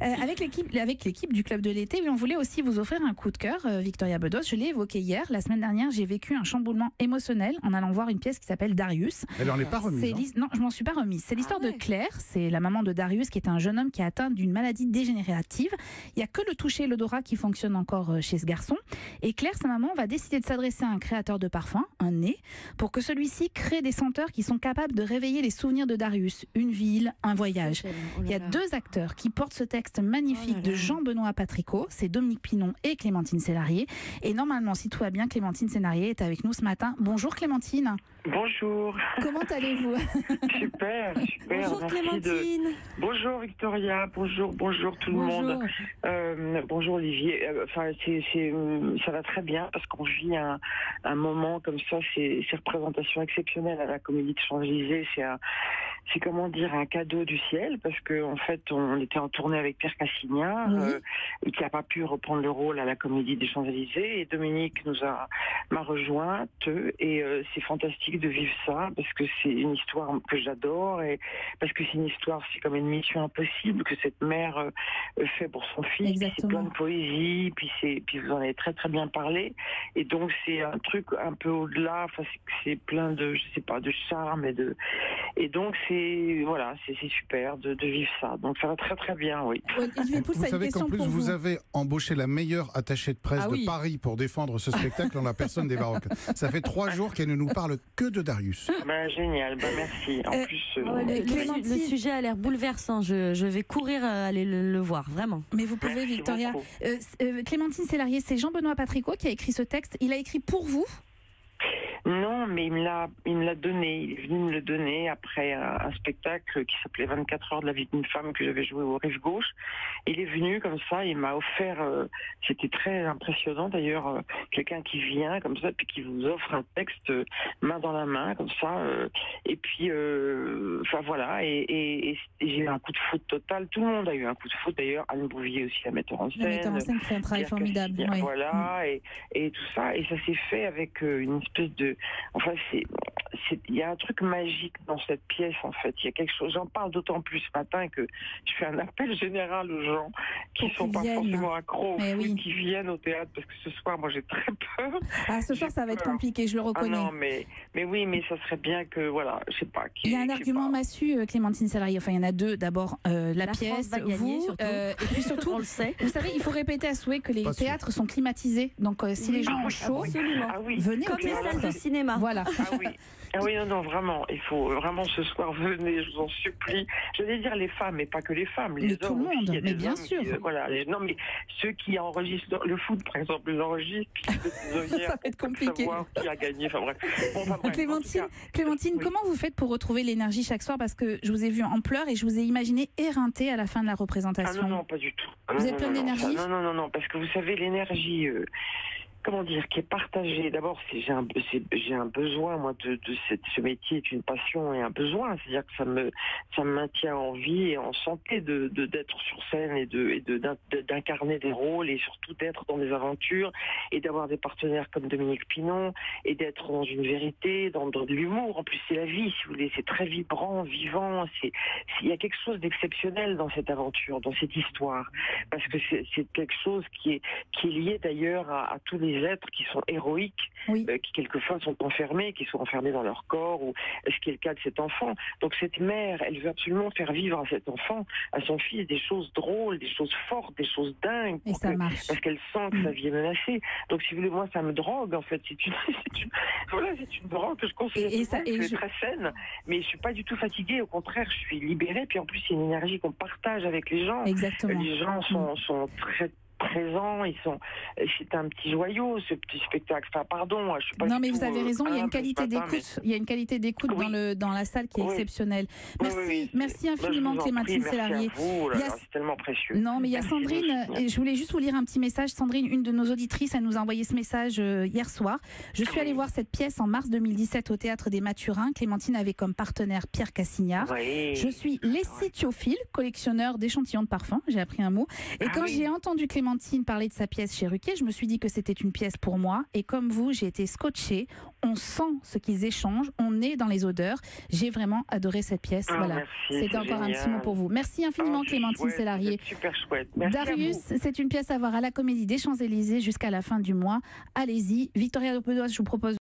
Avec l'équipe du Club de l'été, on voulait aussi vous offrir un coup de cœur, Victoria Bedos. Je l'ai évoqué hier. La semaine dernière, j'ai vécu un chamboulement émotionnel en allant voir une pièce qui s'appelle Darius. Elle n'en est pas remise. Non, je m'en suis pas remise. C'est l'histoire de Claire. C'est la maman de Darius, qui est un jeune homme qui est atteint d'une maladie dégénérative. Il n'y a que le toucher et l'odorat qui fonctionnent encore chez ce garçon. Et Claire, sa maman, va décider de s'adresser à un créateur de parfums, un nez, pour que celui-ci crée des senteurs qui sont capables de réveiller les souvenirs de Darius. Une ville, un voyage. Il y a deux acteurs qui portent ce texte magnifique de Jean-Benoît Patricot. C'est Dominique Pinon et Clémentine Sélarié. Et normalement, si tout va bien, Clémentine Sélarié est avec nous ce matin. Bonjour Clémentine. Bonjour. Comment allez-vous? Super. Bonjour Clémentine. Bonjour Victoria, bonjour tout le monde. Bonjour Olivier. Ça va très bien parce qu'on vit un moment comme ça, ces représentations exceptionnelles à la Comédie de Champs-Élysées, c'est comment dire un cadeau du ciel parce que en fait on était en tournée avec Pierre Cassignard qui n'a pas pu reprendre le rôle à la Comédie des Champs-Élysées et Dominique m'a rejointe et c'est fantastique de vivre ça parce que c'est une histoire que j'adore et parce que c'est comme une mission impossible que cette mère fait pour son fils. Exactement. C'est plein de poésie, puis vous en avez très très bien parlé et donc c'est un truc un peu au-delà, c'est plein de de charme et donc c'est super de vivre ça. Donc ça va très très bien, oui. Vous savez qu'en plus vous avez embauché la meilleure attachée de presse de Paris pour défendre ce spectacle en la personne des Baroques. Ça fait 3 jours qu'elle ne nous parle que de Darius. Génial, merci. En plus, le sujet a l'air bouleversant. Je vais courir aller le voir, vraiment. Mais vous pouvez, merci Victoria. beaucoup. Clémentine Sélarié, c'est Jean-Benoît Patricot qui a écrit ce texte. Il a écrit pour vous? Non, mais il me l'a donné. Il est venu me le donner après un spectacle qui s'appelait 24 heures de la vie d'une femme que j'avais joué au Rive Gauche. Il est venu comme ça, il m'a offert, c'était très impressionnant d'ailleurs, quelqu'un qui vient comme ça, puis qui vous offre un texte main dans la main, comme ça. Et puis, voilà, et j'ai eu un coup de foudre total. Tout le monde a eu un coup de foudre d'ailleurs. Anne Bouvier aussi, la metteur en scène. La metteur en scène qui fait un travail formidable. Ouais. Voilà, et tout ça. Et ça s'est fait avec une espèce de... Enfin, il y a un truc magique dans cette pièce, en fait. Il y a quelque chose... J'en parle d'autant plus ce matin que je fais un appel général aux gens qui sont pas forcément accros, qui viennent au théâtre, parce que ce soir, moi, j'ai très peur. Ce soir, ça va être compliqué, je le reconnais. Non, mais ça serait bien que, voilà, je sais pas. Il y a un argument massu, Clémentine Sélarié. Enfin, il y en a deux. D'abord, la pièce, va gagner, surtout. Et puis surtout, on le sait. Vous savez, il faut répéter à souhait que les théâtres sont climatisés. Donc, si les gens ont chaud, venez comme au théâtre. les salles de cinéma. Voilà. Non, vraiment. Il faut vraiment ce soir, venez, je vous en supplie. J'allais dire les femmes, mais pas que les femmes. Les hommes, tout le monde, mais bien sûr. Non, mais ceux qui enregistrent le foot, par exemple, ils enregistrent, puis ça va être compliqué. Savoir qui a gagné. Enfin bref. Clémentine, comment vous faites pour retrouver l'énergie chaque soir? Parce que je vous ai vu en pleurs et je vous ai imaginé éreintée à la fin de la représentation. Non, pas du tout. Vous êtes pleine d'énergie? Non, parce que vous savez, l'énergie... comment dire, qui est partagé. D'abord, j'ai un besoin, moi, de ce métier est une passion et un besoin. C'est-à-dire que ça me maintient en vie et en santé d'être sur scène et d'incarner des rôles et surtout d'être dans des aventures et d'avoir des partenaires comme Dominique Pinon et d'être dans une vérité, dans de l'humour. En plus, c'est la vie, si vous voulez. C'est très vibrant, vivant. Il y a quelque chose d'exceptionnel dans cette aventure, dans cette histoire. Parce que c'est quelque chose qui est lié d'ailleurs à tous les êtres qui sont héroïques, qui quelquefois sont enfermés, qui sont enfermés dans leur corps, ou ce qui est le cas de cet enfant. Donc cette mère, elle veut absolument faire vivre à cet enfant, à son fils, des choses drôles, des choses fortes, des choses dingues, parce qu'elle sent que sa vie est menacée. Donc si vous voulez, moi ça me drogue en fait. C'est une drogue que je conseille. Je suis très saine, mais je suis pas du tout fatiguée. Au contraire, je suis libérée. Puis en plus, c'est une énergie qu'on partage avec les gens. Exactement. Les gens sont très présents, c'est un petit joyau ce petit spectacle. Enfin, pardon, je suis pas. Non, mais vous avez raison, il y a une qualité d'écoute. Il y a une qualité d'écoute dans la salle qui est exceptionnelle. Merci infiniment, Clémentine Sélarié. C'est tellement précieux. Non, mais il y a Sandrine. Et je voulais juste vous lire un petit message. Sandrine, une de nos auditrices, elle nous a envoyé ce message hier soir. Je suis allée voir cette pièce en mars 2017 au Théâtre des Mathurins. Clémentine avait comme partenaire Pierre Cassignard. Je suis lessitiophile, collectionneur d'échantillons de parfums. J'ai appris un mot. Et quand j'ai entendu Clémentine Clémentine parlait de sa pièce chez Ruquier, je me suis dit que c'était une pièce pour moi. Et comme vous, j'ai été scotchée. On sent ce qu'ils échangent, on est dans les odeurs. J'ai vraiment adoré cette pièce. Voilà. C'était encore un petit mot pour vous. Merci infiniment, Clémentine Sélarié. Super chouette. Merci Darius, c'est une pièce à voir à la Comédie des Champs-Élysées jusqu'à la fin du mois. Allez-y. Victoria Lopedoise, je vous propose